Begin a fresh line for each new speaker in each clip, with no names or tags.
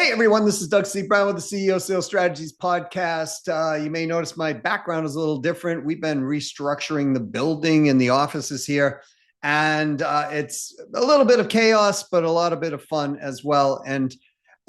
Hey everyone, this is Doug C. Brown with the CEO Sales Strategies podcast. You may notice my background is a little different. We've been restructuring the building and the offices here, and it's a little bit of chaos, but a lot of bit of fun as well. And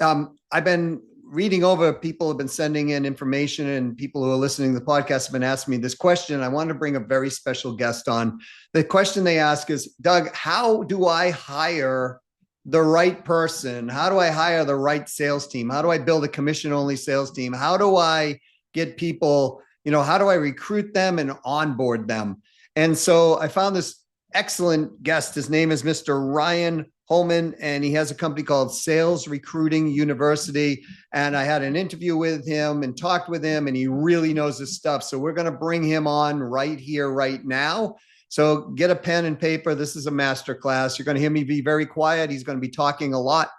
I've been reading over, people have been sending in information, and people who are listening to the podcast have been asking me this question. I wanted to bring a very special guest on. The question they ask is, Doug, how do I hire the right person? How do I hire the right sales team? How do I build a commission only sales team? How do I get people, how do I recruit them and onboard them? And so I found this excellent guest. His name is Mr. Ryan Hohman, and he has a company called Sales Recruiting University. And I had an interview with him and talked with him, and he really knows his stuff. So we're going to bring him on right here, right now. So get a pen and paper. This is a masterclass. You're going to hear me be very quiet. He's going to be talking a lot.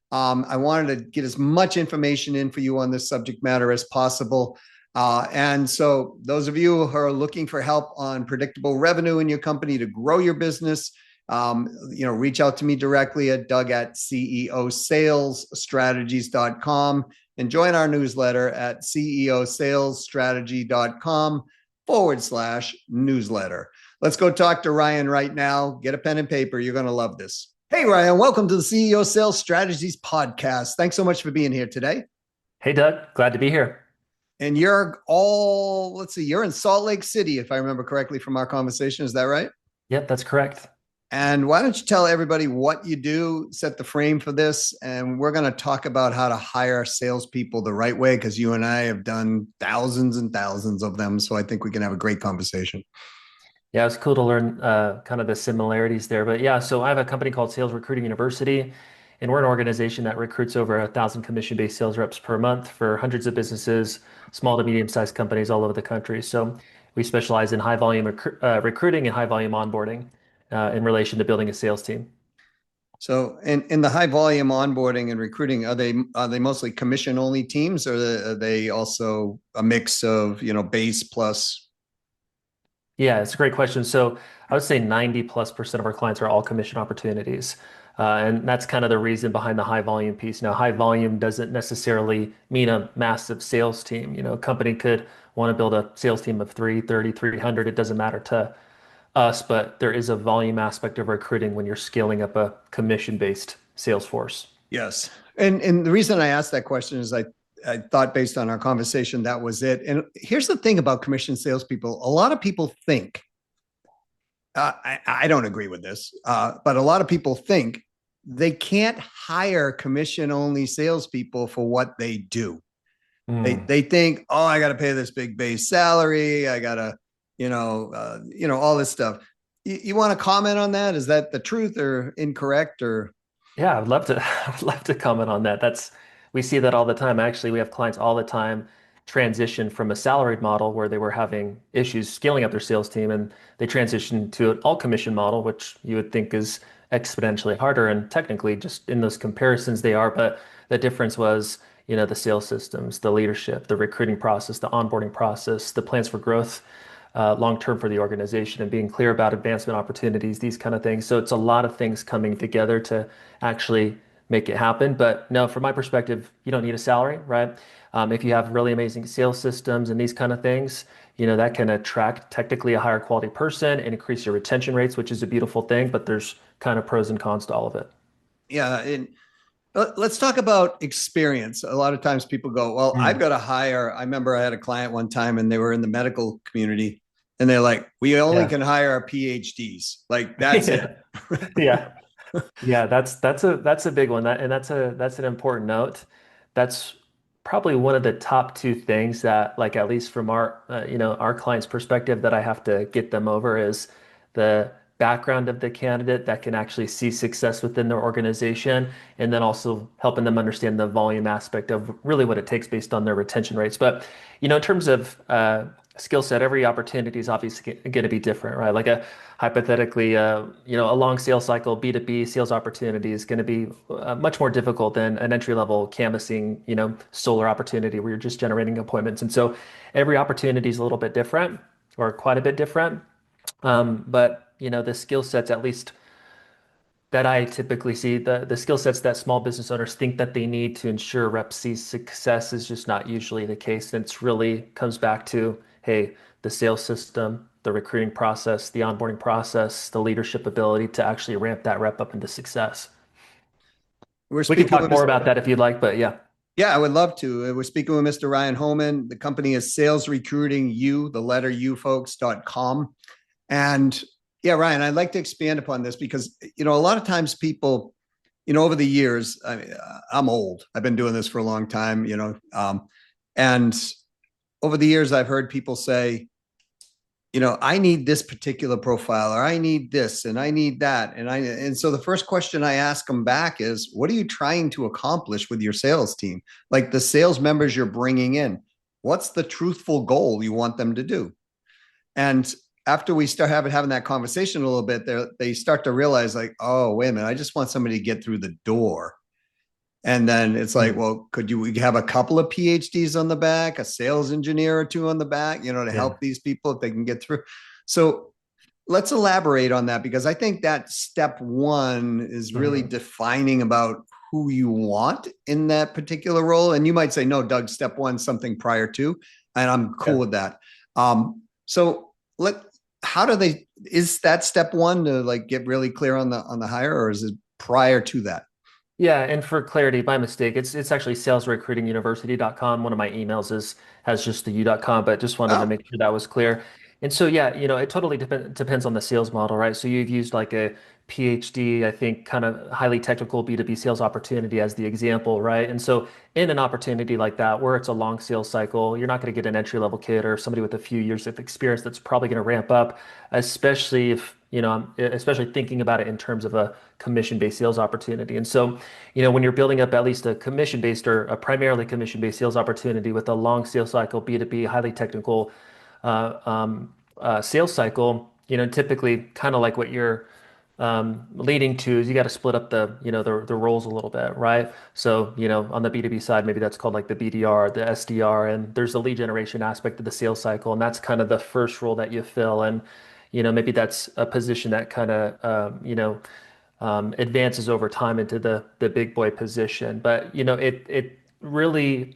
I wanted to get as much information in for you on this subject matter as possible. And so those of you who are looking for help on predictable revenue in your company to grow your business, reach out to me directly at doug@ceosalesstrategies.com and join our newsletter at ceosalesstrategy.com/newsletter. Let's go talk to Ryan right now. Get a pen and paper. You're going to love this. Hey, Ryan, welcome to the CEO Sales Strategies podcast. Thanks so much for being here today.
Hey, Doug, glad to be here.
And you're you're in Salt Lake City, if I remember correctly from our conversation. Is that right?
Yep, that's correct.
And why don't you tell everybody what you do, set the frame for this, and we're going to talk about how to hire salespeople the right way, because you and I have done thousands and thousands of them. So I think we can have a great conversation.
Yeah, it's cool to learn kind of the similarities there. But yeah, so I have a company called Sales Recruiting University, and we're an organization that recruits over 1,000 commission-based sales reps per month for hundreds of businesses, small to medium-sized companies all over the country. So we specialize in high volume recruiting and high volume onboarding in relation to building a sales team.
So in the high volume onboarding and recruiting, are they mostly commission only teams, or are they also a mix of, base plus?
Yeah, it's a great question. So I would say 90+% of our clients are all commission opportunities. And that's kind of the reason behind the high volume piece. Now, high volume doesn't necessarily mean a massive sales team. A company could want to build a sales team of 30, 300. It doesn't matter to us, but there is a volume aspect of recruiting when you're scaling up a commission-based sales force.
Yes. And the reason I asked that question is I thought, based on our conversation, that was it. And here's the thing about commission salespeople. A lot of people think, I don't agree with this, but a lot of people think they can't hire commission only salespeople for what they do. They think, oh, I got to pay this big base salary. I got to, all this stuff. You want to comment on that? Is that the truth or incorrect? Or
Yeah, I'd love to. I'd love to comment on that. We see that all the time. Actually, we have clients all the time transition from a salaried model where they were having issues scaling up their sales team, and they transitioned to an all commission model, which you would think is exponentially harder. And technically, just in those comparisons, they are. But the difference was, the sales systems, the leadership, the recruiting process, the onboarding process, the plans for growth long term for the organization, and being clear about advancement opportunities, these kind of things. So it's a lot of things coming together to actually make it happen. But no, from my perspective, you don't need a salary, right? If you have really amazing sales systems and these kind of things, that can attract technically a higher quality person and increase your retention rates, which is a beautiful thing. But there's kind of pros and cons to all of it.
yeah, and let's talk about experience. A lot of times people go, well, I've
Mm.
got to hire. I remember I had a client one time and they were in the medical community, and they're like, we only
Yeah.
can hire our PhDs. Like, that's it.
Yeah. Yeah, that's a big one. That's an important note. That's probably one of the top two things that, like, at least from our client's perspective, that I have to get them over is the background of the candidate that can actually see success within their organization, and then also helping them understand the volume aspect of really what it takes based on their retention rates. But in terms of skill set, every opportunity is obviously going to be different, right? Like hypothetically, a long sales cycle, B2B sales opportunity is going to be much more difficult than an entry level canvassing, solar opportunity where you're just generating appointments. And so every opportunity is a little bit different, or quite a bit different. But the skill sets, at least that I typically see, the skill sets that small business owners think that they need to ensure rep C's success is just not usually the case. And it's really comes back to, hey, the sales system, the recruiting process, the onboarding process, the leadership ability to actually ramp that rep up into success.
We're
We can
speaking
talk
with
more about that if you'd like, but yeah.
Yeah, I would love to. We're speaking with Mr. Ryan Hohman. The company is Sales Recruiting U, the letter U folks.com. And yeah, Ryan, I'd like to expand upon this because, a lot of times people, over the years, I'm old. I've been doing this for a long time, and over the years, I've heard people say, I need this particular profile, or I need this, and I need that. And so the first question I ask them back is, what are you trying to accomplish with your sales team? Like the sales members you're bringing in, what's the truthful goal you want them to do? And after we start having that conversation a little bit, they start to realize like, oh, wait a minute, I just want somebody to get through the door. And then it's like,
Mm.
well, could you have a couple of PhDs on the back, a sales engineer or two on the back, to
Yeah.
help these people if they can get through? So let's elaborate on that, because I think that step one is really
Mhm.
defining about who you want in that particular role. And you might say, no, Doug, step one, something prior to, and I'm cool
Yeah.
with that. So how do they, is that step one to like get really clear on the hire, or is it prior to that?
Yeah, and for clarity, by mistake, it's actually salesrecruitinguniversity.com. One of my emails is has just the u.com, but just wanted to
Oh,
make sure that was clear. And so yeah, it totally depends on the sales model, right? So you've used like a PhD, I think, kind of highly technical B2B sales opportunity as the example, right? And so in an opportunity like that, where it's a long sales cycle, you're not going to get an entry-level kid or somebody with a few years of experience that's probably going to ramp up, especially if, especially thinking about it in terms of a commission-based sales opportunity. And so when you're building up at least a commission-based or a primarily commission-based sales opportunity with a long sales cycle, B2B, highly technical sales cycle, typically kind of like what you're leading to is you got to split up the roles a little bit, right? So, on the B2B side, maybe that's called like the BDR, the SDR, and there's the lead generation aspect of the sales cycle, and that's kind of the first role that you fill. And, maybe that's a position that kind of, advances over time into the big boy position. But it really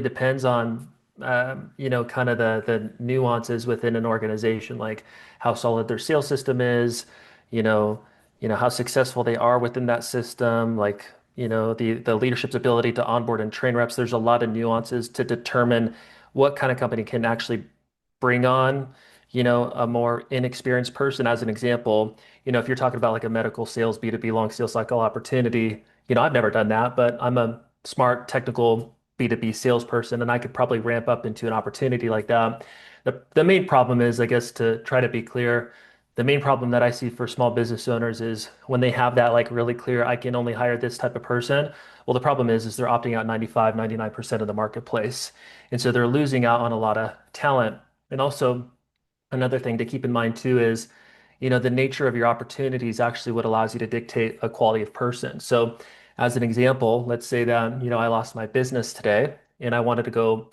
depends on kind of the nuances within an organization, like how solid their sales system is, you know, how successful they are within that system, like the leadership's ability to onboard and train reps. There's a lot of nuances to determine what kind of company can actually bring on, a more inexperienced person. As an example, if you're talking about like a medical sales B2B long sales cycle opportunity, I've never done that, but I'm a smart technical B2B salesperson and I could probably ramp up into an opportunity like that. The main problem is, I guess, to try to be clear, the main problem that I see for small business owners is when they have that like really clear, I can only hire this type of person. Well, the problem is they're opting out 95, 99% of the marketplace. And so they're losing out on a lot of talent. And also, another thing to keep in mind too is, the nature of your opportunity is actually what allows you to dictate a quality of person. So, as an example, let's say that, I lost my business today and I wanted to go,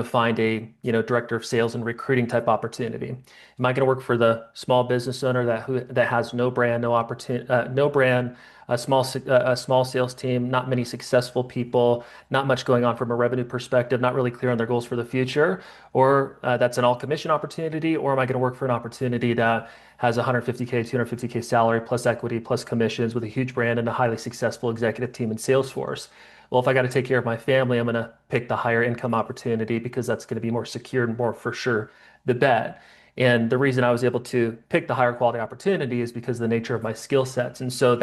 find a, director of sales and recruiting type opportunity. Am I going to work for the small business owner that has no brand, no opportunity, no brand, a small sales team, not many successful people, not much going on from a revenue perspective, not really clear on their goals for the future, or that's an all commission opportunity, or am I going to work for an opportunity that has 150K, 250K salary plus equity plus commissions with a huge brand and a highly successful executive team and sales force? Well, if I got to take care of my family, I'm going to pick the higher income opportunity because that's going to be more secure and more for sure the bet. And the reason I was able to pick the higher quality opportunity is because of the nature of my skill sets. And so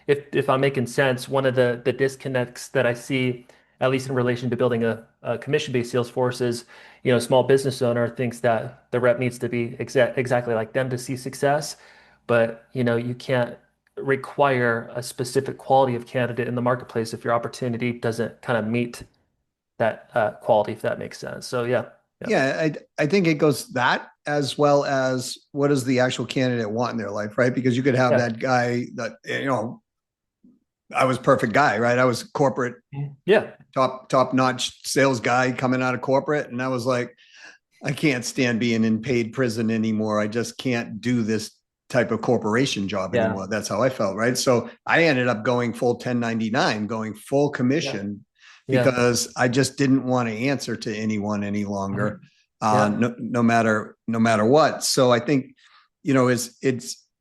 if I'm making sense, one of the disconnects that I see, at least in relation to building a commission-based sales force, is, a small business owner thinks that the rep needs to be exactly like them to see success. But, you can't require a specific quality of candidate in the marketplace if your opportunity doesn't kind of meet that quality, if that makes sense. So yeah, yeah,
Yeah, I think it goes that, as well as what does the actual candidate want in their life, right? Because you could have
yeah,
that guy that, I was perfect guy, right? I was corporate,
yeah,
top notch sales guy coming out of corporate. And I was like, I can't stand being in paid prison anymore. I just can't do this type of corporation job
Yeah.
anymore. That's how I felt, right? So I ended up going full 1099, going full
Yeah.
commission
Yeah.
because I just didn't want to answer to anyone any longer,
Mhm. Yeah.
no matter what. So I think,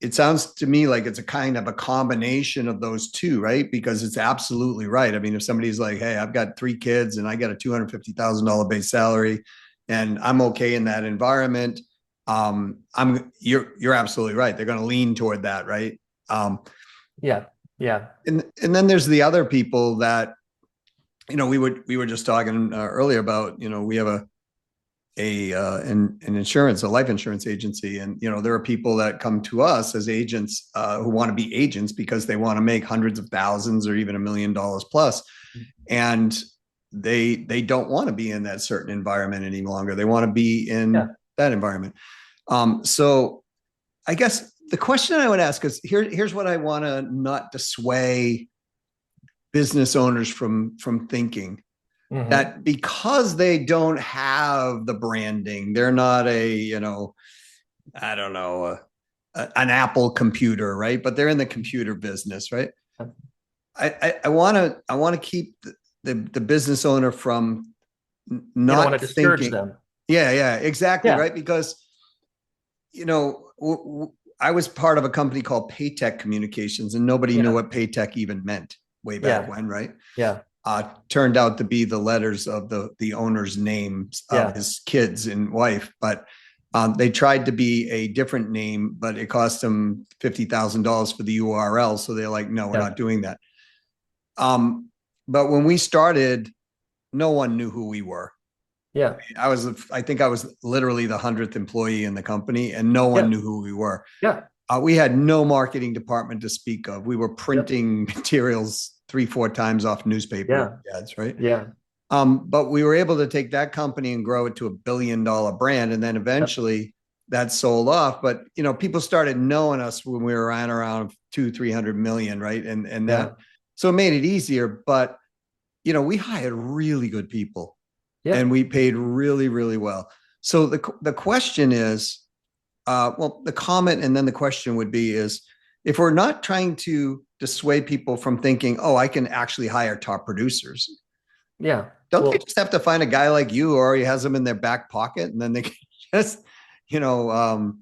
it sounds to me like it's a kind of a combination of those two, right? Because it's absolutely right. I mean, if somebody's like, "Hey, I've got 3 kids and I got a $250,000 base salary, and I'm okay in that environment," you're absolutely right. They're going to lean toward that, right? Um,
Yeah. Yeah.
and then there's the other people that, we were just talking earlier about, we have an insurance, a life insurance agency, and there are people that come to us as agents who want to be agents because they want to make hundreds of thousands or even $1 million plus, and they don't want to be in that certain environment any longer. They want to be in
Yeah.
that environment. So I guess the question I would ask is here's what I want to not dissuade business owners from thinking,
Hmm.
that because they don't have the branding, they're not I don't know, an Apple computer, right? But they're in the computer business, right? I want to keep the business owner from
You don't want to
not
discourage
thinking.
them.
Yeah, exactly,
Yeah.
right? Because I was part of a company called Paytech Communications, and nobody knew
Yeah.
what Paytech even meant way back
Yeah.
when, right?
Yeah.
Turned out to be the letters of the owner's names of
Yeah.
his kids and wife, but they tried to be a different name, but it cost them $50,000 for the URL. So they're like, no, we're
Yeah.
not doing that. Um, but when we started, no one knew who we were.
Yeah.
I think I was literally the 100th employee in the company, and no one
Yeah.
knew who we were.
Yeah.
We had no marketing department to speak of. We were
Yep.
printing materials 3, 4 times off newspaper
Yeah.
ads, right?
Yeah.
But we were able to take that company and grow it to $1 billion brand, and then
Yep.
eventually that sold off. But people started knowing us when we were around 200-300 million, right? And that,
Yeah.
so it made it easier. But we hired really good people, and
Yep.
we paid really, really well. So the question is, well, the comment and then the question would be is, if we're not trying to dissuade people from thinking, oh, I can actually hire top producers,
Yeah.
don't they
Well,
just have to find a guy like you who already has them in their back pocket, and then they can just, you know, um,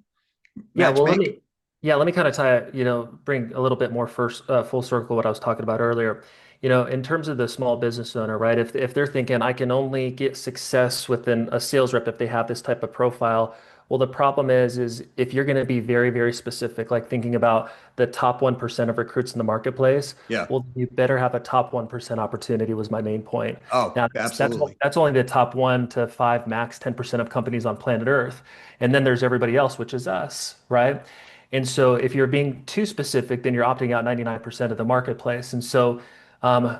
yeah,
match
well,
make?
let me kind of bring a little bit more first full circle what I was talking about earlier. In terms of the small business owner, right? If they're thinking I can only get success within a sales rep if they have this type of profile, well, the problem is if you're going to be very, very specific, like thinking about the top 1% of recruits in the marketplace,
Yeah.
well, you better have a top 1% opportunity was my main point.
Oh,
Now,
absolutely.
that's only the top 1 to 5, max 10% of companies on planet Earth. And then there's everybody else, which is us, right? And so if you're being too specific, then you're opting out 99% of the marketplace. And so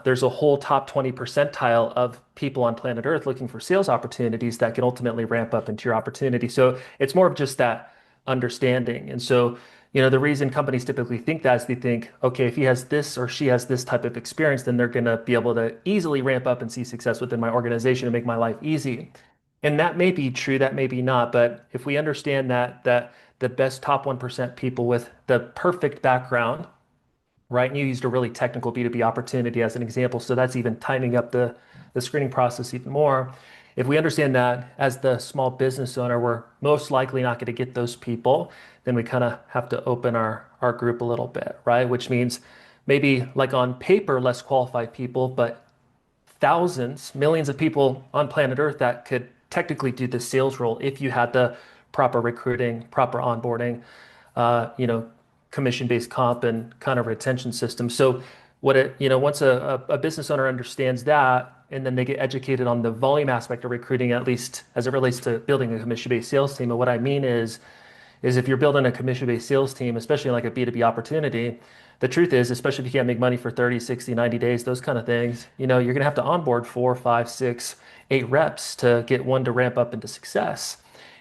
there's a whole top 20 percentile of people on planet Earth looking for sales opportunities that can ultimately ramp up into your opportunity. So it's more of just that understanding. And so, the reason companies typically think that is they think, okay, if he has this or she has this type of experience, then they're going to be able to easily ramp up and see success within my organization and make my life easy. And that may be true, that may be not. But if we understand that the best top 1% people with the perfect background, right? And you used a really technical B2B opportunity as an example. So that's even tightening up the screening process even more. If we understand that as the small business owner, we're most likely not going to get those people, then we kind of have to open our group a little bit, right? Which means maybe like on paper, less qualified people, but thousands, millions of people on planet Earth that could technically do the sales role if you had the proper recruiting, proper onboarding, uh, you know, commission-based comp and kind of retention system. So once a business owner understands that, and then they get educated on the volume aspect of recruiting, at least as it relates to building a commission-based sales team. And what I mean is if you're building a commission-based sales team, especially like a B2B opportunity, the truth is, especially if you can't make money for 30, 60, 90 days, those kind of things, you're going to have to onboard 4, 5, 6, 8 reps to get one to ramp up into success.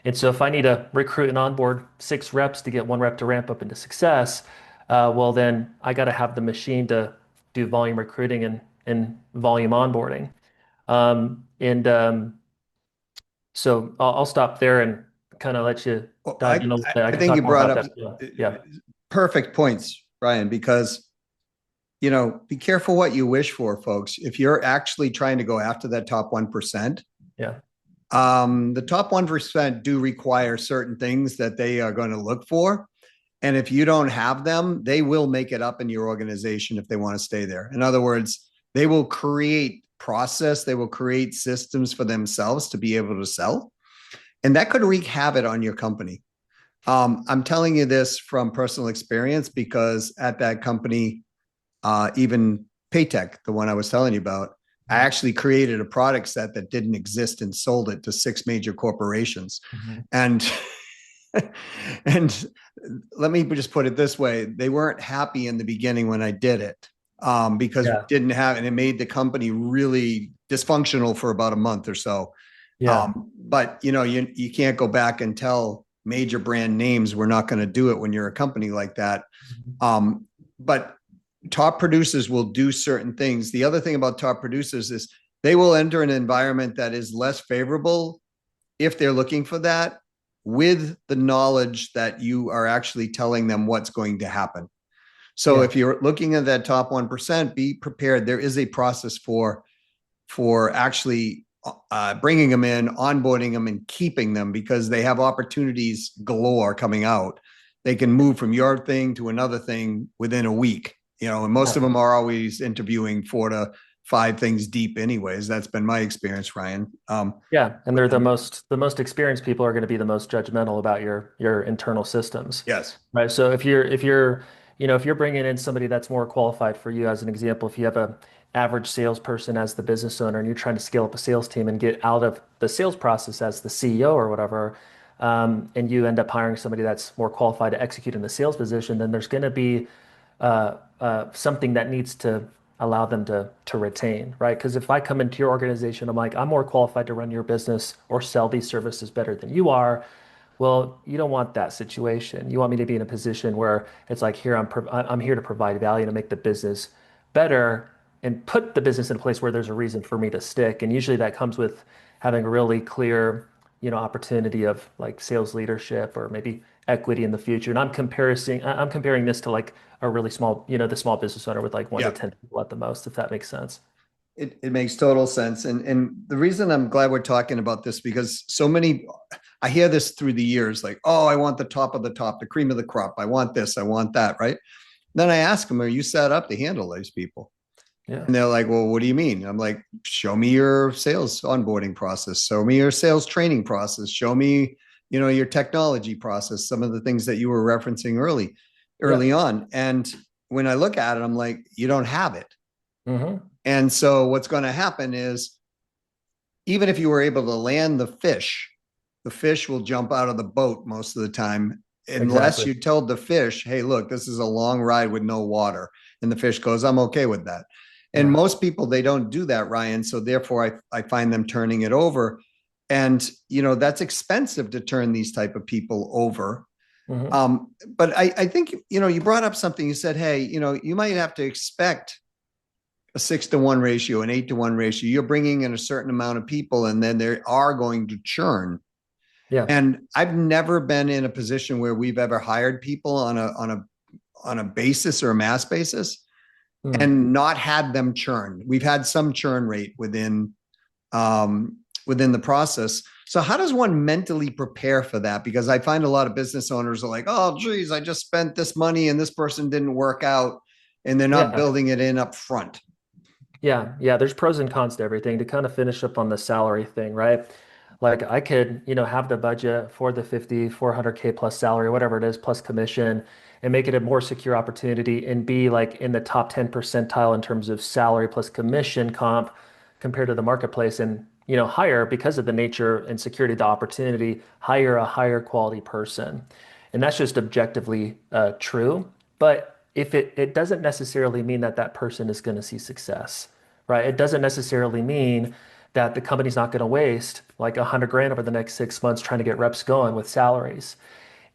And so if I need to recruit and onboard 6 reps to get 1 rep to ramp up into success, well, then I got to have the machine to do volume recruiting and volume onboarding. And so I'll stop there and kind of let you
Well,
dive in a little bit. I
I
can
think you
talk more
brought
about
up
that. Yeah. Yeah.
perfect points, Ryan, because be careful what you wish for, folks. If you're actually trying to go after that top 1%,
Yeah.
the top 1% do require certain things that they are going to look for. And if you don't have them, they will make it up in your organization if they want to stay there. In other words, they will create process, they will create systems for themselves to be able to sell. And that could wreak havoc on your company. I'm telling you this from personal experience because at that company, even Paytech, the one I was telling you about, I actually created a product set that didn't exist and sold it to 6 major corporations.
Mhm.
And and let me just put it this way: they weren't happy in the beginning when I did it because we
Yeah.
didn't have, and it made the company really dysfunctional for about a month or so.
Yeah.
But you can't go back and tell major brand names we're not going to do it when you're a company like that.
Mhm.
But top producers will do certain things. The other thing about top producers is they will enter an environment that is less favorable if they're looking for that, with the knowledge that you are actually telling them what's going to happen. So
Yeah.
if you're looking at that top 1%, be prepared. There is a process for actually bringing them in, onboarding them, and keeping them because they have opportunities galore coming out. They can move from your thing to another thing within a week, and most of
Yeah.
them are always interviewing 4 to 5 things deep anyways. That's been my experience, Ryan.
Yeah, and
With
they're
them.
the most experienced people are going to be the most judgmental about your internal systems,
Yes.
right? So if you're bringing in somebody that's more qualified for you, as an example, if you have a average salesperson as the business owner and you're trying to scale up a sales team and get out of the sales process as the CEO or whatever, and you end up hiring somebody that's more qualified to execute in the sales position, then there's going to be something that needs to allow them to retain, right? Because if I come into your organization, I'm like, I'm more qualified to run your business or sell these services better than you are. Well, you don't want that situation. You want me to be in a position where it's like, here, I'm here to provide value to make the business better and put the business in a place where there's a reason for me to stick. And usually that comes with having a really clear, opportunity of like sales leadership or maybe equity in the future. And I'm comparing this to like a really small, the small business owner with like one to
Yeah.
10 people at the most, if that makes sense.
It makes total sense. And the reason I'm glad we're talking about this because I hear this through the years, like, oh, I want the top of the top, the cream of the crop. I want this, I want that, right? Then I ask them, are you set up to handle these people?
Yeah.
And they're like, well, what do you mean? I'm like, show me your sales onboarding process. Show me your sales training process. Show me, your technology process, some of the things that you were referencing
Yeah.
early on. And when I look at it, I'm like, you don't have it.
Hmm.
And so what's going to happen is even if you were able to land the fish will jump out of the boat most of the time, unless
Exactly.
you told the fish, hey, look, this is a long ride with no water. And the fish goes, I'm okay with that. And
Yeah.
most people, they don't do that, Ryan. So therefore, I find them turning it over. And, that's expensive to turn these type of people over.
Hmm.
But I think, you brought up something. You said, hey, you might have to expect a 6-to-1 ratio, an 8-to-1 ratio. You're bringing in a certain amount of people, and then they are going to churn.
Yeah.
And I've never been in a position where we've ever hired people on a basis or a mass basis
Mm.
and not had them churn. We've had some churn rate within the process. So how does one mentally prepare for that? Because I find a lot of business owners are like, oh, geez, I just spent this money and this person didn't work out, and they're not
Yeah.
building it in up front.
Yeah, yeah, there's pros and cons to everything. To kind of finish up on the salary thing, right? Like I could, have the budget for the 50, 400K plus salary, whatever it is, plus commission, and make it a more secure opportunity and be like in the top 10 percentile in terms of salary plus commission comp compared to the marketplace and, hire because of the nature and security of the opportunity, hire a higher quality person. And that's just objectively true. But if it doesn't necessarily mean that that person is going to see success, right? It doesn't necessarily mean that the company's not going to waste like 100 grand over the next 6 months trying to get reps going with salaries.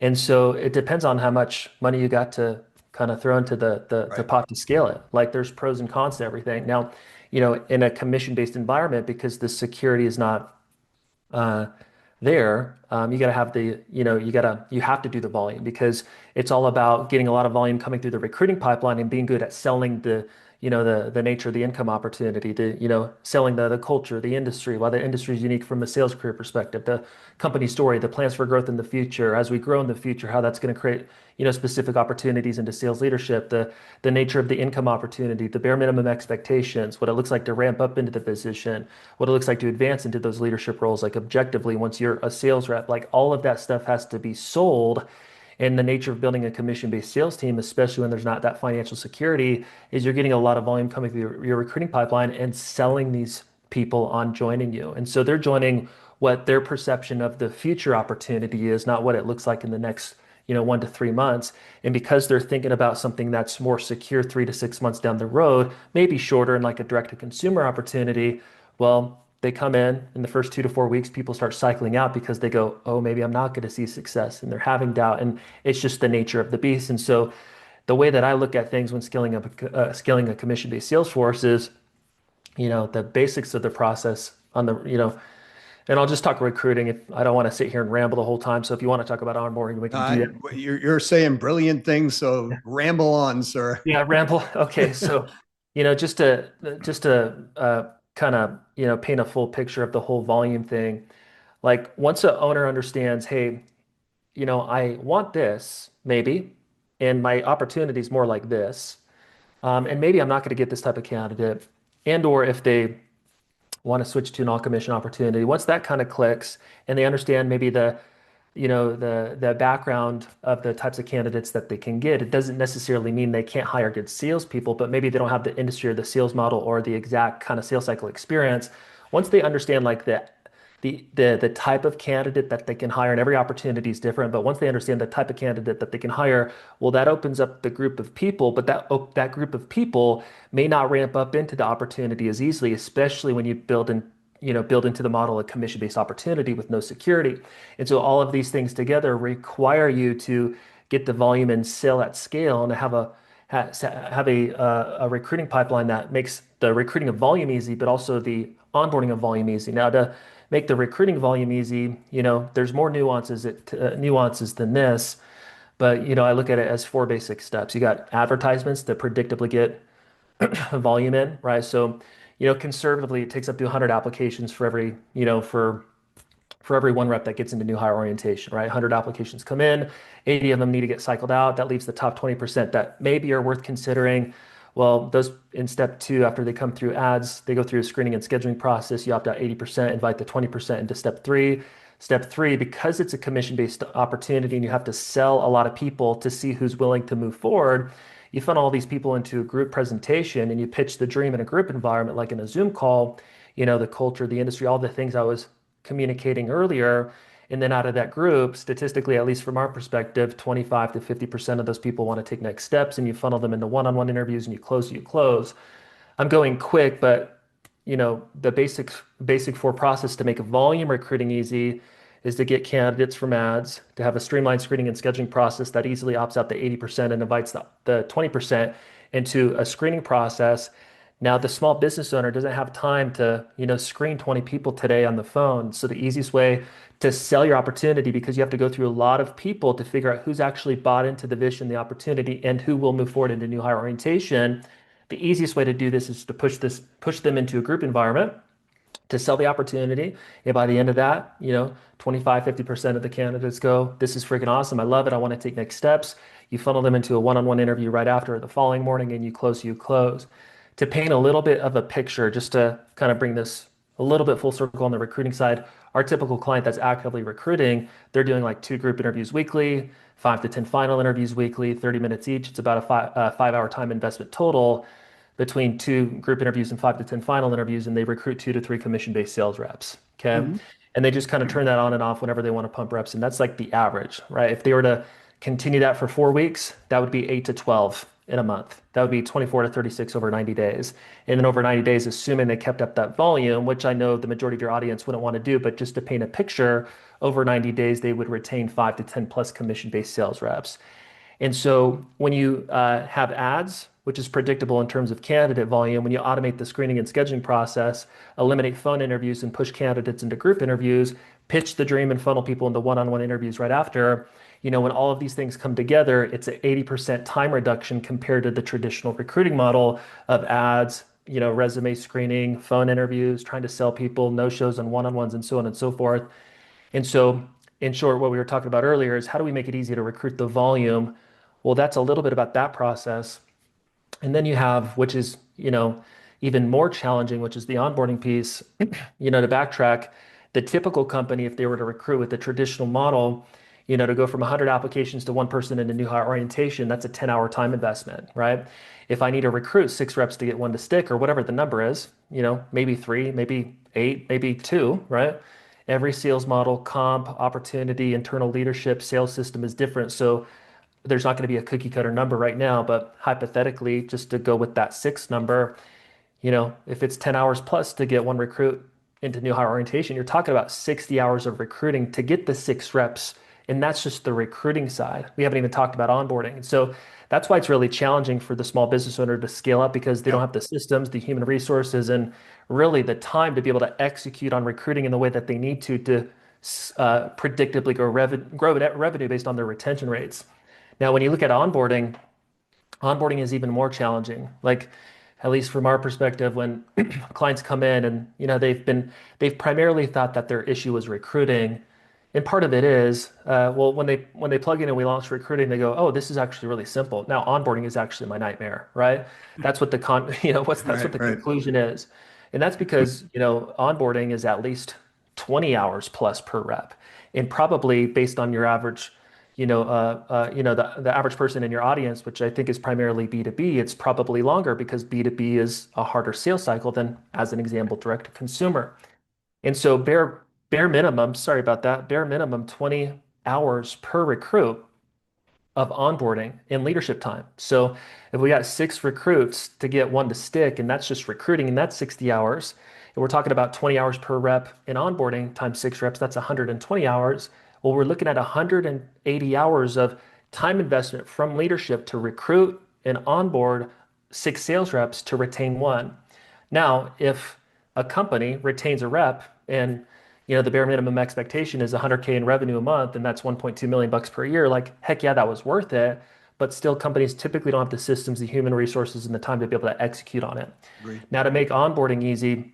And so it depends on how much money you got to kind of throw into the
Right.
pot to scale it. Like there's pros and cons to everything. Now, in a commission-based environment, because the security is not uh, there, You got to have you have to do the volume because it's all about getting a lot of volume coming through the recruiting pipeline and being good at selling the nature of the income opportunity, selling the culture, the industry, why the industry is unique from a sales career perspective, the company story, the plans for growth in the future, as we grow in the future, how that's going to create, specific opportunities into sales leadership, the nature of the income opportunity, the bare minimum expectations, what it looks like to ramp up into the position, what it looks like to advance into those leadership roles, like objectively once you're a sales rep, like all of that stuff has to be sold. And the nature of building a commission-based sales team, especially when there's not that financial security, is you're getting a lot of volume coming through your recruiting pipeline and selling these people on joining you. And so they're joining what their perception of the future opportunity is, not what it looks like in the next, 1 to 3 months. And because they're thinking about something that's more secure 3 to 6 months down the road, maybe shorter and like a direct-to-consumer opportunity, well, they come in the first 2 to 4 weeks, people start cycling out because they go, oh, maybe I'm not going to see success. And they're having doubt. And it's just the nature of the beast. And so the way that I look at things when scaling a commission-based sales force is, the basics of the process and I'll just talk recruiting. If I don't want to sit here and ramble the whole time. So if you want to talk about onboarding, we can do that.
You're saying brilliant things, so ramble on, sir.
Yeah, ramble. Okay, so just to kind of paint a full picture of the whole volume thing. Like once an owner understands, hey, I want this maybe, and my opportunity is more like this, and maybe I'm not going to get this type of candidate, and or if they want to switch to an all commission opportunity. Once that kind of clicks and they understand maybe the background of the types of candidates that they can get, it doesn't necessarily mean they can't hire good salespeople, but maybe they don't have the industry or the sales model or the exact kind of sales cycle experience. Once they understand like the type of candidate that they can hire, and every opportunity is different, but once they understand the type of candidate that they can hire, well, that opens up the group of people, but that group of people may not ramp up into the opportunity as easily, especially when you build into the model a commission-based opportunity with no security. And so all of these things together require you to get the volume and sell at scale and have a recruiting pipeline that makes the recruiting of volume easy, but also the onboarding of volume easy. Now, to make the recruiting volume easy, there's more nuances than this, but I look at it as four basic steps. You got advertisements that predictably get volume in, right? So, conservatively, it takes up to 100 applications for every, for every one rep that gets into new hire orientation, right? 100 applications come in, 80 of them need to get cycled out. That leaves the top 20% that maybe are worth considering. Well, those in step two, after they come through ads, they go through a screening and scheduling process. You opt out 80%, invite the 20% into step three. Step three, because it's a commission-based opportunity and you have to sell a lot of people to see who's willing to move forward, you funnel all these people into a group presentation and you pitch the dream in a group environment, like in a Zoom call, the culture, the industry, all the things I was communicating earlier. And then out of that group, statistically, at least from our perspective, 25 to 50% of those people want to take next steps, and you funnel them into one-on-one interviews and you close. I'm going quick, but the basic four process to make volume recruiting easy is to get candidates from ads, to have a streamlined screening and scheduling process that easily opts out the 80% and invites the 20% into a screening process. Now, the small business owner doesn't have time to, screen 20 people today on the phone. So the easiest way to sell your opportunity, because you have to go through a lot of people to figure out who's actually bought into the vision, the opportunity, and who will move forward into new hire orientation. The easiest way to do this is to push them into a group environment to sell the opportunity. And by the end of that, 25, 50% of the candidates go, this is freaking awesome. I love it. I want to take next steps. You funnel them into a one-on-one interview right after the following morning and you close. To paint a little bit of a picture, just to kind of bring this a little bit full circle on the recruiting side, our typical client that's actively recruiting, they're doing like 2 group interviews weekly, 5 to 10 final interviews weekly, 30 minutes each. It's about a 5-hour time investment total between 2 group interviews and 5 to 10 final interviews, and they recruit 2 to 3 commission-based sales reps. Okay.
Mhm.
And they just kind of turn that on and off whenever they want to pump reps. And that's like the average, right? If they were to continue that for 4 weeks, that would be 8 to 12 in a month. That would be 24 to 36 over 90 days. And then over 90 days, assuming they kept up that volume, which I know the majority of your audience wouldn't want to do, but just to paint a picture, over 90 days, they would retain 5 to 10 plus commission-based sales reps. And so when you have ads, which is predictable in terms of candidate volume. When you automate the screening and scheduling process, eliminate phone interviews and push candidates into group interviews, pitch the dream and funnel people into one-on-one interviews right after. When all of these things come together, it's an 80% time reduction compared to the traditional recruiting model of ads, resume screening, phone interviews, trying to sell people, no shows and one-on-ones, and so on and so forth. And so, in short, what we were talking about earlier is how do we make it easy to recruit the volume? Well, that's a little bit about that process. And then you have, which is, even more challenging, which is the onboarding piece. To backtrack, the typical company, if they were to recruit with the traditional model, to go from 100 applications to one person in a new hire orientation, that's a 10-hour time investment, right? If I need to recruit 6 reps to get one to stick or whatever the number is, maybe 3, maybe 8, maybe 2, right? Every sales model, comp, opportunity, internal leadership, sales system is different. So there's not going to be a cookie cutter number right now, but hypothetically, just to go with that 6 number, if it's 10 hours plus to get one recruit into new hire orientation, you're talking about 60 hours of recruiting to get the 6 reps. And that's just the recruiting side. We haven't even talked about onboarding. And so that's why it's really challenging for the small business owner to scale up because they don't have the systems, the human resources, and really the time to be able to execute on recruiting in the way that they need to predictably grow net revenue based on their retention rates. Now, when you look at onboarding is even more challenging. Like, at least from our perspective, when clients come in and they've primarily thought that their issue was recruiting, and part of it is well when they plug in and we launch recruiting, they go, oh, this is actually really simple. Now onboarding is actually my nightmare, right? That's what the that's what the
Right.
conclusion is, and that's because onboarding is at least 20 hours plus per rep, and probably based on your average the average person in your audience, which I think is primarily B2B, it's probably longer because B2B is a harder sales cycle than, as an example, direct to consumer. And so bare minimum, sorry about that, bare minimum 20 hours per recruit of onboarding and leadership time. So if we got 6 recruits to get one to stick, and that's just recruiting, and that's 60 hours, and we're talking about 20 hours per rep in onboarding times 6 reps, that's 120 hours. Well, we're looking at 180 hours of time investment from leadership to recruit and onboard 6 sales reps to retain one. Now, if a company retains a rep and the bare minimum expectation is 100K in revenue a month, and that's 1.2 million bucks per year, like heck yeah, that was worth it. But still, companies typically don't have the systems, the human resources, and the time to be able to execute on it.
Agree.
Now, to make onboarding easy,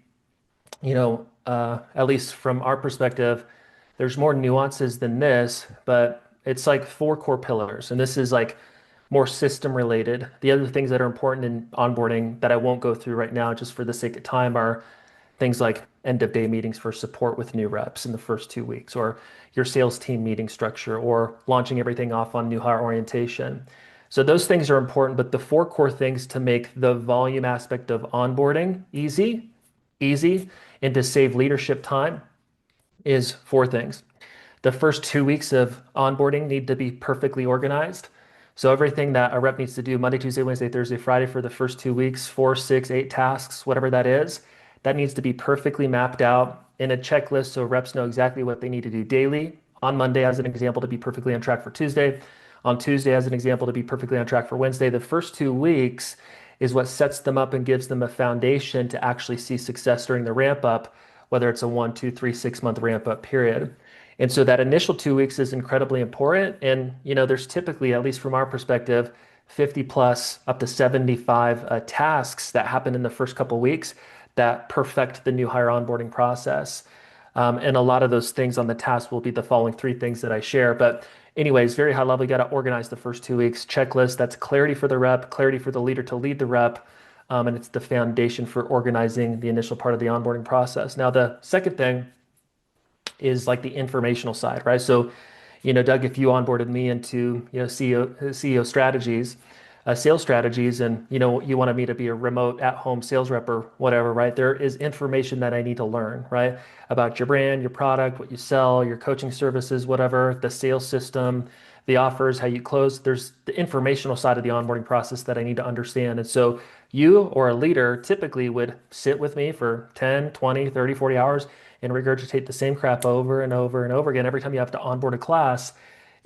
at least from our perspective, there's more nuances than this, but it's like 4 core pillars. And this is like more system related. The other things that are important in onboarding that I won't go through right now, just for the sake of time, are things like end of day meetings for support with new reps in the first 2 weeks, or your sales team meeting structure, or launching everything off on new hire orientation. So those things are important, but the 4 core things to make the volume aspect of onboarding easy, and to save leadership time is 4 things. The first 2 weeks of onboarding need to be perfectly organized. So everything that a rep needs to do Monday, Tuesday, Wednesday, Thursday, Friday for the first 2 weeks, 4, 6, 8 tasks, whatever that is, that needs to be perfectly mapped out in a checklist so reps know exactly what they need to do daily. On Monday, as an example, to be perfectly on track for Tuesday. On Tuesday, as an example, to be perfectly on track for Wednesday. The first 2 weeks is what sets them up and gives them a foundation to actually see success during the ramp up, whether it's a 1, 2, 3, 6 month ramp up period. And so that initial 2 weeks is incredibly important. And, there's typically, at least from our perspective, 50 plus up to 75 tasks that happen in the first couple of weeks that perfect the new hire onboarding process. And a lot of those things on the task will be the following 3 things that I share. But anyways, very high level, you got to organize the first 2 weeks. Checklist, that's clarity for the rep, clarity for the leader to lead the rep. And it's the foundation for organizing the initial part of the onboarding process. Now, the second thing is like the informational side, right? So, Doug, if you onboarded me into, CEO strategies, sales strategies, and, you wanted me to be a remote at-home sales rep or whatever, right? There is information that I need to learn, right? About your brand, your product, what you sell, your coaching services, whatever, the sales system, the offers, how you close. There's the informational side of the onboarding process that I need to understand. And so you or a leader typically would sit with me for 10, 20, 30, 40 hours and regurgitate the same crap over and over and over again every time you have to onboard a class.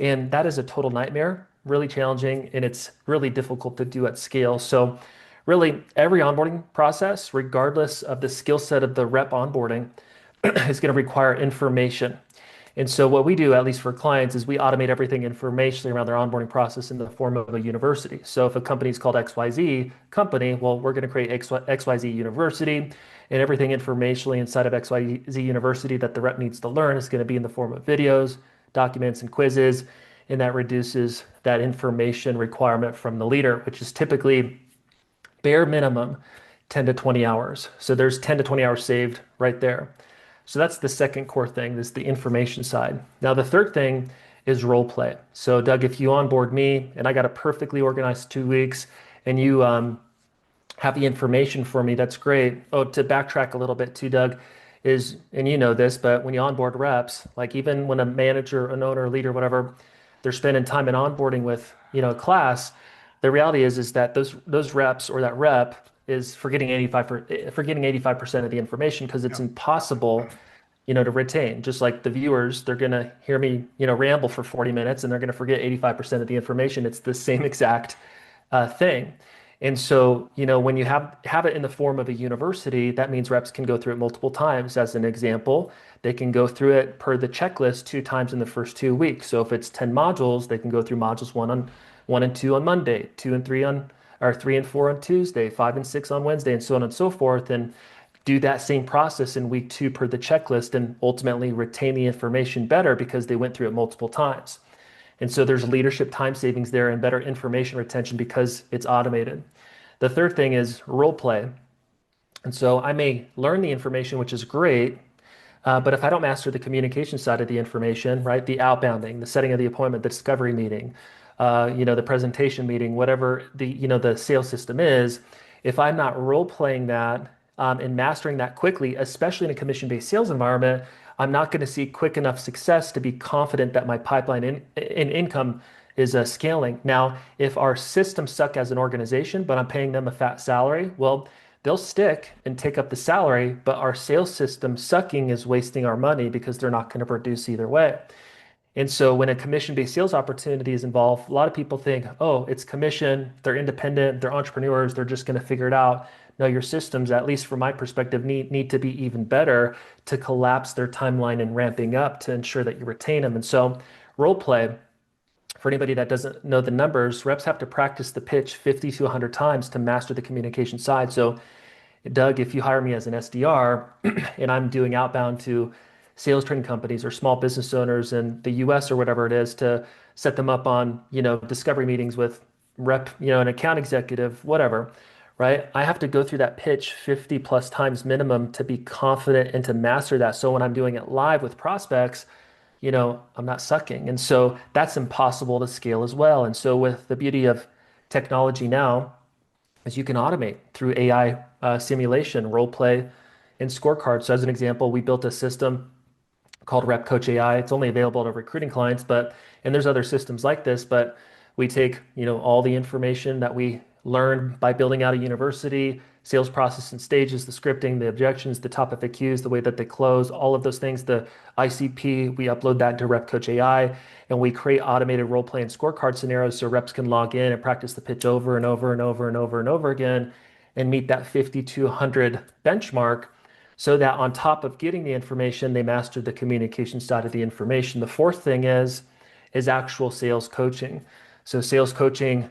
And that is a total nightmare really challenging, and it's really difficult to do at scale. So really every onboarding process, regardless of the skill set of the rep onboarding, is going to require information. And so what we do, at least for clients, is we automate everything informationally around their onboarding process in the form of a university. So if a company is called XYZ company, well, we're going to create XYZ University, and everything informationally inside of XYZ University that the rep needs to learn is going to be in the form of videos, documents, and quizzes. And that reduces that information requirement from the leader, which is typically bare minimum 10 to 20 hours. So there's 10 to 20 hours saved right there. So that's the second core thing, is the information side. Now, the third thing is role play. So, Doug, if you onboard me and I got a perfectly organized 2 weeks and you have the information for me, that's great. Oh, to backtrack a little bit too, Doug, is, and you know this, but when you onboard reps, like even when a manager, an owner, leader, whatever, they're spending time in onboarding with, a class, the reality is that those reps or that rep is forgetting 85% of the information because it's impossible, to retain. Just like the viewers, they're gonna hear me, ramble for 40 minutes and they're gonna forget 85% of the information. It's the same exact thing. And so, when you have it in the form of a university, that means reps can go through it multiple times. As an example, they can go through it per the checklist 2 times in the first 2 weeks. So if it's 10 modules, they can go through modules one and two on Monday, two and three on, or 3 and 4 on Tuesday, 5 and 6 on Wednesday, and so on and so forth, and do that same process in week 2 per the checklist, and ultimately retain the information better because they went through it multiple times. And so there's leadership time savings there and better information retention because it's automated. The third thing is role play. And so I may learn the information, which is great, but if I don't master the communication side of the information, right, the outbounding, the setting of the appointment, the discovery meeting, the presentation meeting, whatever the sales system is, if I'm not role playing that and mastering that quickly, especially in a commission-based sales environment, I'm not going to see quick enough success to be confident that my pipeline in income is scaling. Now, if our systems suck as an organization, but I'm paying them a fat salary, well, they'll stick and take up the salary, but our sales system sucking is wasting our money because they're not going to produce either way. And so when a commission-based sales opportunity is involved, a lot of people think, oh, it's commission, they're independent, they're entrepreneurs, they're just going to figure it out. No, your systems, at least from my perspective, need to be even better to collapse their timeline and ramping up to ensure that you retain them. And so role play, for anybody that doesn't know the numbers, reps have to practice the pitch 50 to 100 times to master the communication side. So Doug, if you hire me as an SDR and I'm doing outbound to sales training companies or small business owners in the US or whatever it is to set them up on, discovery meetings with rep, an account executive, whatever, right? I have to go through that pitch 50 plus times minimum to be confident and to master that. So when I'm doing it live with prospects, I'm not sucking. And so that's impossible to scale as well. And so with the beauty of technology now, is you can automate through AI simulation, role play, and scorecards. So as an example, we built a system called Rep Coach AI. It's only available to recruiting clients, and there's other systems like this, but we take, all the information that we learn by building out a university, sales process and stages, the scripting, the objections, the top FAQs, the way that they close, all of those things, the ICP, we upload that into Rep Coach AI, and we create automated role play and scorecard scenarios so reps can log in and practice the pitch over and over and over and over and over again and meet that 50 to 100 benchmark so that on top of getting the information, they master the communication side of the information. The fourth thing is actual sales coaching. So sales coaching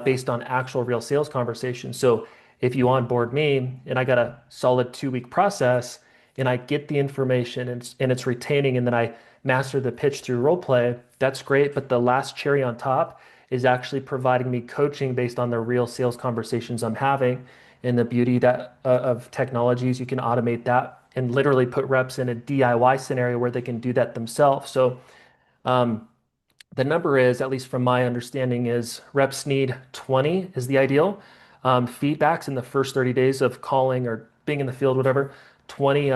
based on actual real sales conversations. So if you onboard me and I got a solid 2 week process and I get the information and it's retaining and then I master the pitch through role play, that's great. But the last cherry on top is actually providing me coaching based on the real sales conversations I'm having. And the beauty of technologies, you can automate that and literally put reps in a DIY scenario where they can do that themselves. So the number is, at least from my understanding, is reps need 20 is the ideal. Feedbacks in the first 30 days of calling or being in the field, whatever, 20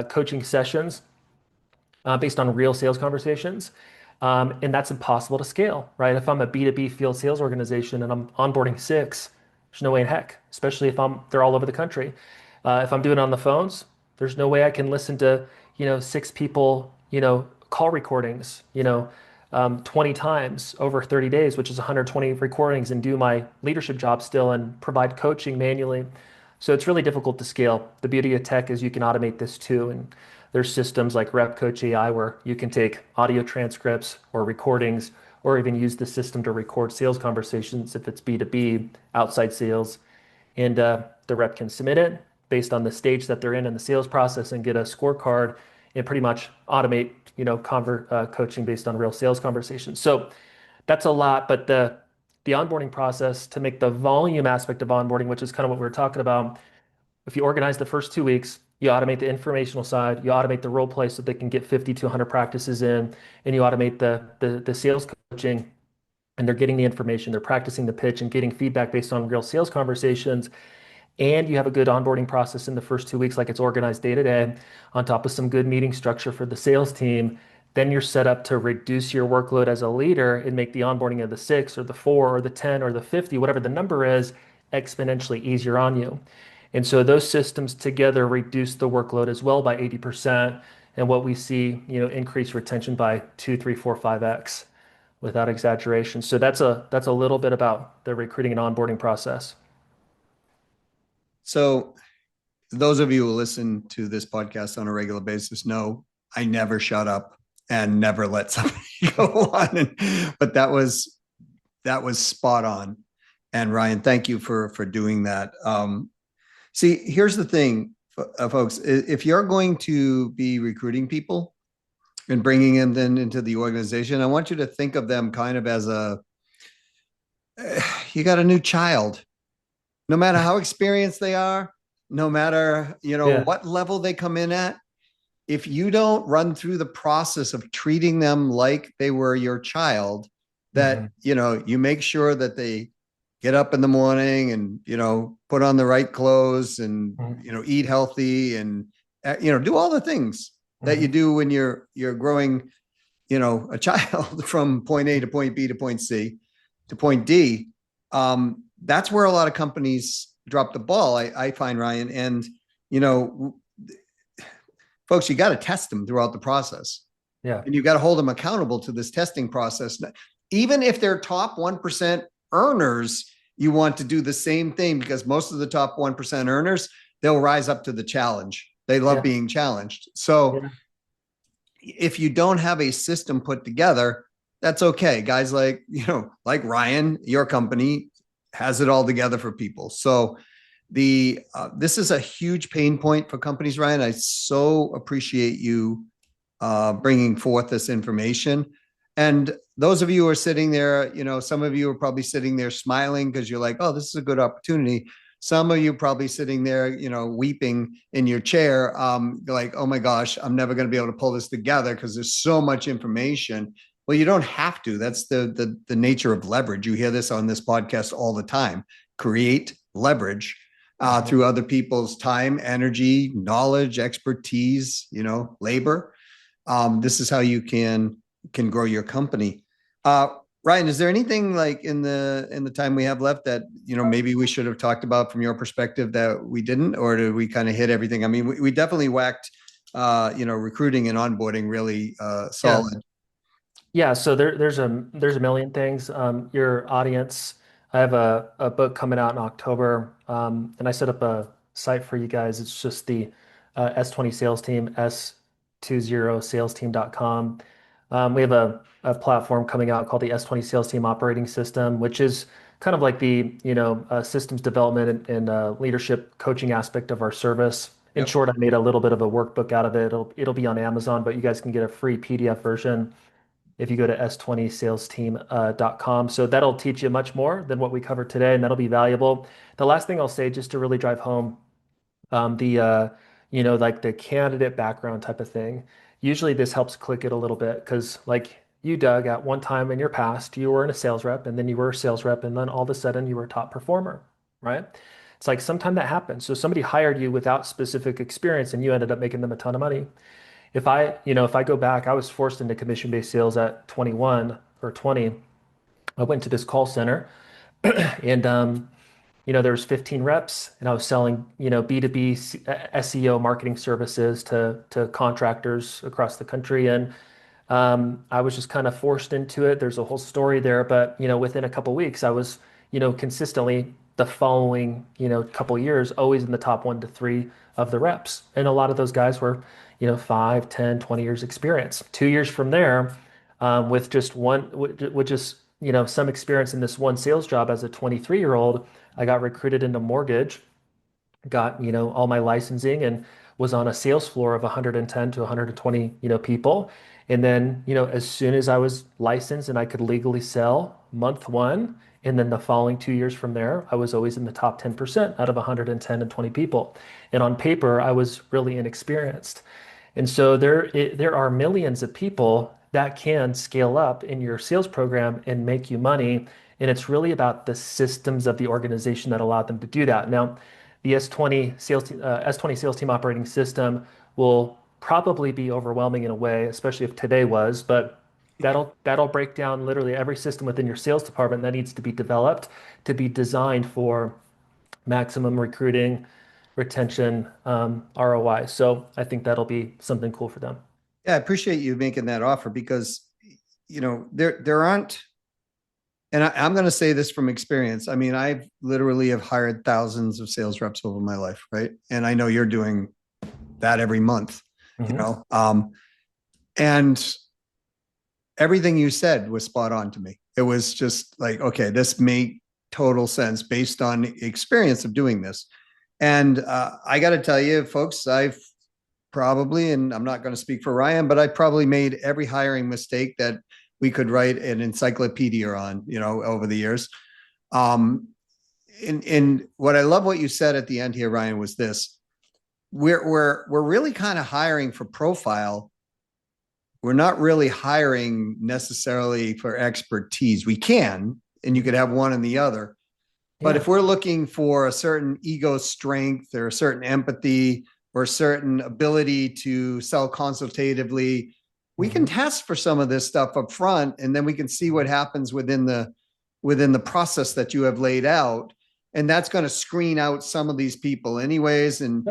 coaching sessions based on real sales conversations. And that's impossible to scale, right? If I'm a B2B field sales organization and I'm onboarding 6, there's no way in heck, especially if they're all over the country. If I'm doing it on the phones, there's no way I can listen to, 6 people, call recordings, 20 times over 30 days, which is 120 recordings, and do my leadership job still and provide coaching manually. So it's really difficult to scale. The beauty of tech is you can automate this too. And there's systems like Rep Coach AI where you can take audio transcripts or recordings or even use the system to record sales conversations if it's B2B, outside sales. And the rep can submit it based on the stage that they're in the sales process and get a scorecard and pretty much automate, coaching based on real sales conversations. So that's a lot, but the onboarding process to make the volume aspect of onboarding, which is kind of what we were talking about, if you organize the first 2 weeks, you automate the informational side, you automate the role play so they can get 50 to 100 practices in, and you automate the sales coaching, and they're getting the information, they're practicing the pitch and getting feedback based on real sales conversations, and you have a good onboarding process in the first 2 weeks, like it's organized day to day, on top of some good meeting structure for the sales team, then you're set up to reduce your workload as a leader and make the onboarding of the 6 or the 4 or the 10 or the 50, whatever the number is, exponentially easier on you. And so those systems together reduce the workload as well by 80%. And what we see, increase retention by 2, 3, 4, 5x without exaggeration. So that's a little bit about the recruiting and onboarding process.
So those of you who listen to this podcast on a regular basis know I never shut up and never let somebody go on. But that was spot on. And Ryan, thank you for doing that. See, here's the thing, folks. If you're going to be recruiting people and bringing them then into the organization, I want you to think of them kind of as you got a new child. No matter how experienced they are, no matter,
Yeah.
what level they come in at, if you don't run through the process of treating them like they were your child, that,
Mhm.
you make sure that they get up in the morning and, put on the right clothes and,
Mhm.
eat healthy and, do all the things that you
Mhm.
do when you're growing, a child from point A to point B to point C to point D. That's where a lot of companies drop the ball, I find, Ryan. And, you know, folks, you got to test them throughout the process,
Yeah.
and you got to hold them accountable to this testing process. Even if they're top 1% earners, you want to do the same thing, because most of the top 1% earners, they'll rise up to the challenge. They love
Yeah.
being challenged. So
Yeah.
if you don't have a system put together, that's okay. Guys like, like Ryan, your company has it all together for people. So this is a huge pain point for companies, Ryan. I so appreciate you bringing forth this information. And those of you who are sitting there, some of you are probably sitting there smiling because you're like, oh, this is a good opportunity. Some of you probably sitting there, weeping in your chair, like, oh my gosh, I'm never going to be able to pull this together because there's so much information. Well, you don't have to. That's the nature of leverage. You hear this on this podcast all the time. Create leverage
Mhm.
through other people's time, energy, knowledge, expertise, labor. This is how you can grow your company. Ryan, is there anything like in the time we have left that maybe we should have talked about from your perspective that we didn't, or did we kind of hit everything? I mean, we definitely whacked recruiting and onboarding really
Yeah.
solid.
Yeah, so there's a million things. Your audience, I have a book coming out in October, and I set up a site for you guys. It's just the S20 sales team, s20salesteam.com. We have a platform coming out called the S20 sales team operating system, which is kind of like the systems development and leadership coaching aspect of our service. In
Yep.
short, I made a little bit of a workbook out of it. It'll be on Amazon, but you guys can get a free PDF version if you go to s20salesteam.com. So that'll teach you much more than what we covered today, and that'll be valuable. The last thing I'll say, just to really drive home like the candidate background type of thing, usually this helps click it a little bit because, like you, Doug, at one time in your past, you were in a sales rep, and then you were a sales rep, and then all of a sudden you were a top performer, right? It's like sometime that happens. So somebody hired you without specific experience, and you ended up making them a ton of money. If I go back, I was forced into commission-based sales at 21 or 20. I went to this call center and there was 15 reps and I was selling, B2B SEO marketing services to contractors across the country. And I was just kind of forced into it. There's a whole story there, but within a couple weeks, I was, consistently the following, couple years, always in the top 1 to 3 of the reps. And a lot of those guys were, 5, 10, 20 years experience. 2 years from there, with just with just, some experience in this one sales job as a 23-year-old, I got recruited into mortgage, got, all my licensing and was on a sales floor of 110 to 120, people. And then, as soon as I was licensed and I could legally sell month one, and then the following 2 years from there, I was always in the top 10% out of 110 and 20 people. And on paper, I was really inexperienced. And so there are millions of people that can scale up in your sales program and make you money. And it's really about the systems of the organization that allow them to do that. Now, the S20 sales team operating system will probably be overwhelming in a way, especially if today was, but that'll break down literally every system within your sales department that needs to be developed to be designed for maximum recruiting, retention, ROI. So I think that'll be something cool for them.
Yeah, I appreciate you making that offer because, there aren't, and I'm going to say this from experience. I mean, I literally have hired thousands of sales reps over my life, right? And I know you're doing that every month, and everything you said was spot on to me. It was just like, okay, this made total sense based on experience of doing this. And I got to tell you, folks, I've probably, and I'm not going to speak for Ryan, but I probably made every hiring mistake that we could write an encyclopedia on, over the years. And what I love what you said at the end here, Ryan, was this: we're really kind of hiring for profile. We're not really hiring necessarily for expertise. We can, and you could have one and the other. But if we're looking for a certain ego strength or a certain empathy or a certain ability to sell consultatively, we can test for some of this stuff up front, and then we can see what happens within the process that you have laid out. And that's going to screen out some of these people anyways. And,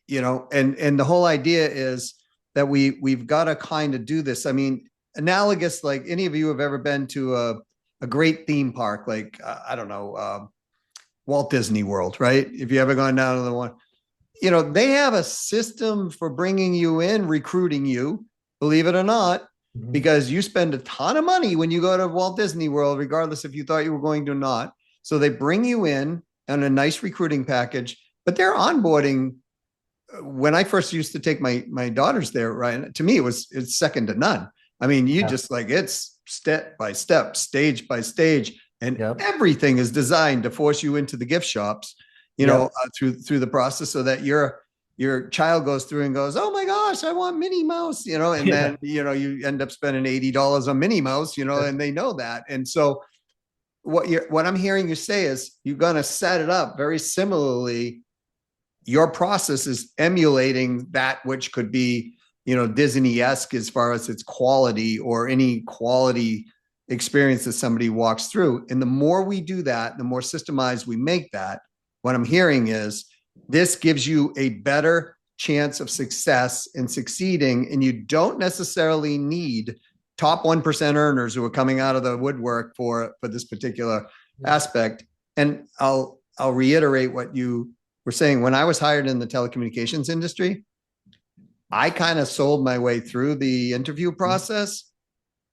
and the whole idea is that we've got to kind of do this. I mean, analogous, like any of you have ever been to a great theme park, like, I don't know, Walt Disney World, right? If you ever gone down to the one, they have a system for bringing you in, recruiting you, believe it or not, because you spend a ton of money when you go to Walt Disney World, regardless if you thought you were going to or not. So they bring you in on a nice recruiting package, but they're onboarding. When I first used to take my daughters there, Ryan, to me, it's second to none. I mean, just like, it's step by step, stage by stage, and everything is designed to force you into the gift shops, through the process, so that your child goes through and goes, oh my gosh, I want Minnie Mouse, and then, you end up spending $80 on Minnie Mouse, and they know that. And so what I'm hearing you say is you're going to set it up very similarly. Your process is emulating that which could be, Disney-esque as far as its quality or any quality experience that somebody walks through. And the more we do that, the more systemized we make that, what I'm hearing is this gives you a better chance of success and succeeding. And you don't necessarily need top 1% earners who are coming out of the woodwork for this particular aspect. And I'll reiterate what you were saying. When I was hired in the telecommunications industry, I kind of sold my way through the interview process.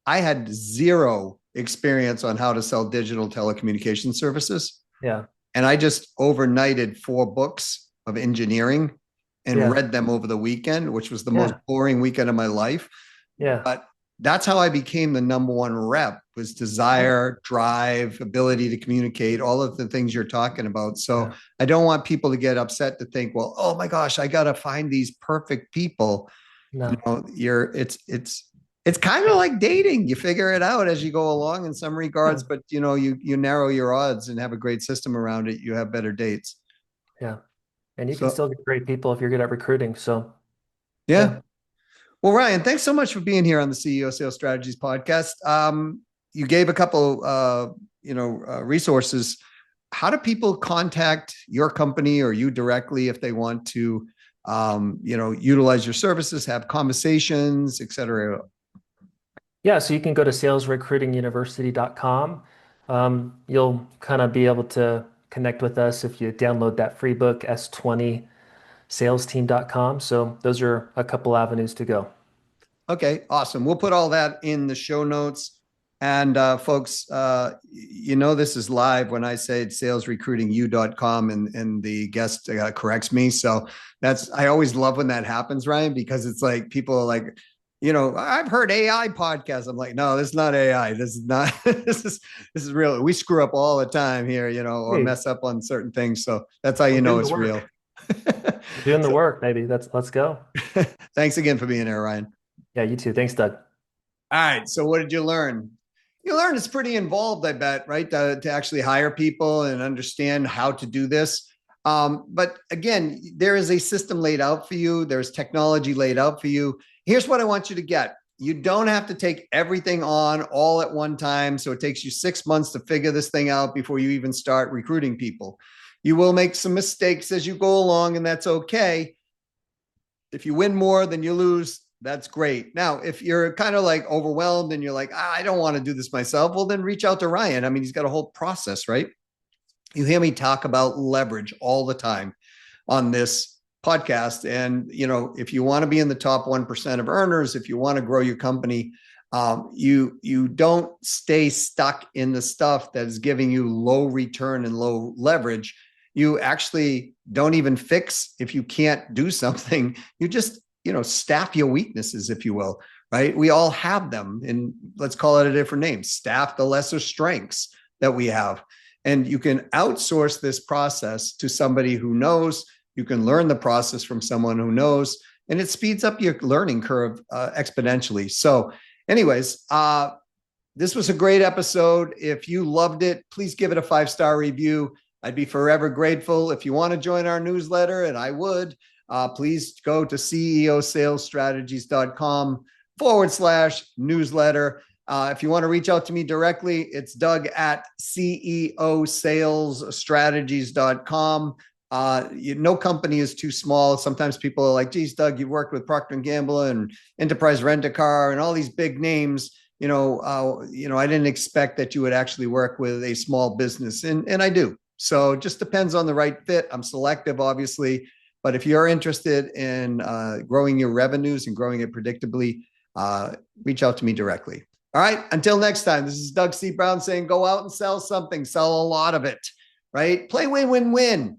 I had zero experience on how to sell digital telecommunication services.
Yeah.
And I just overnighted 4 books of engineering and read them over the weekend, which was the most boring weekend of my life.
Yeah.
But that's how I became the number one rep, was desire, drive, ability to communicate, all of the things you're talking about. So I don't want people to get upset to think, well, oh my gosh, I got to find these perfect people.
No.
It's kind of like dating. You figure it out as you go along in some regards, but you narrow your odds and have a great system around it. You have better dates.
Yeah. And you can still get great people if you're good at recruiting. So
yeah. Well, Ryan, thanks so much for being here on the CEO Sales Strategies podcast. You gave a couple, resources. How do people contact your company or you directly if they want to, utilize your services, have conversations, et cetera?
Yeah, so you can go to salesrecruitinguniversity.com. You'll kind of be able to connect with us if you download that free book, S20salesteam.com. So those are a couple avenues to go.
Okay, awesome. We'll put all that in the show notes. And folks, this is live when I say it's salesrecruitingu.com and the guest corrects me. So I always love when that happens, Ryan, because it's like people are like, I've heard AI podcasts. I'm like, no, this is not AI. This is not, this is real. We screw up all the time here, or
Hey,
mess up on certain things. So that's how
we're
you know
doing the
it's real.
work. We're doing the
So
work, baby. Let's go.
thanks again for being here, Ryan.
Yeah, you too. Thanks, Doug.
All right. So what did you learn? You learned it's pretty involved, I bet, right? To actually hire people and understand how to do this. But again, there is a system laid out for you. There's technology laid out for you. Here's what I want you to get. You don't have to take everything on all at one time. So it takes you 6 months to figure this thing out before you even start recruiting people. You will make some mistakes as you go along, and that's okay. If you win more than you lose, that's great. Now, if you're kind of like overwhelmed and you're like, I don't want to do this myself, well, then reach out to Ryan. I mean, he's got a whole process, right? You hear me talk about leverage all the time on this podcast. And, if you want to be in the top 1% of earners, if you want to grow your company, you don't stay stuck in the stuff that is giving you low return and low leverage. You actually don't even fix if you can't do something. You just, staff your weaknesses, if you will, right? We all have them, and let's call it a different name. Staff the lesser strengths that we have. And you can outsource this process to somebody who knows. You can learn the process from someone who knows, and it speeds up your learning curve exponentially. So anyways, this was a great episode. If you loved it, please give it a 5-star review. I'd be forever grateful. If you want to join our newsletter, and I would, please go to ceosalesstrategies.com/newsletter. If you want to reach out to me directly, it's Doug at ceosalesstrategies.com. No company is too small. Sometimes people are like, geez, Doug, you've worked with Procter & Gamble and Enterprise Rent-A-Car and all these big names. I didn't expect that you would actually work with a small business, and I do. So it just depends on the right fit. I'm selective, obviously, but if you're interested in growing your revenues and growing it predictably, reach out to me directly. All right. Until next time, this is Doug C. Brown saying, go out and sell something, sell a lot of it, right? Play win-win-win,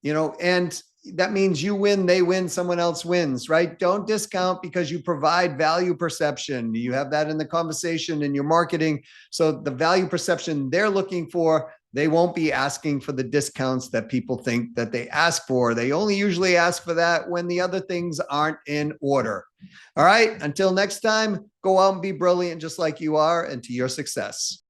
and that means you win, they win, someone else wins, right? Don't discount because you provide value perception. You have that in the conversation in your marketing. So the value perception they're looking for, they won't be asking for the discounts that people think that they ask for. They only usually ask for that when the other things aren't in order. All right. Until next time, go out and be brilliant just like you are, and to your success.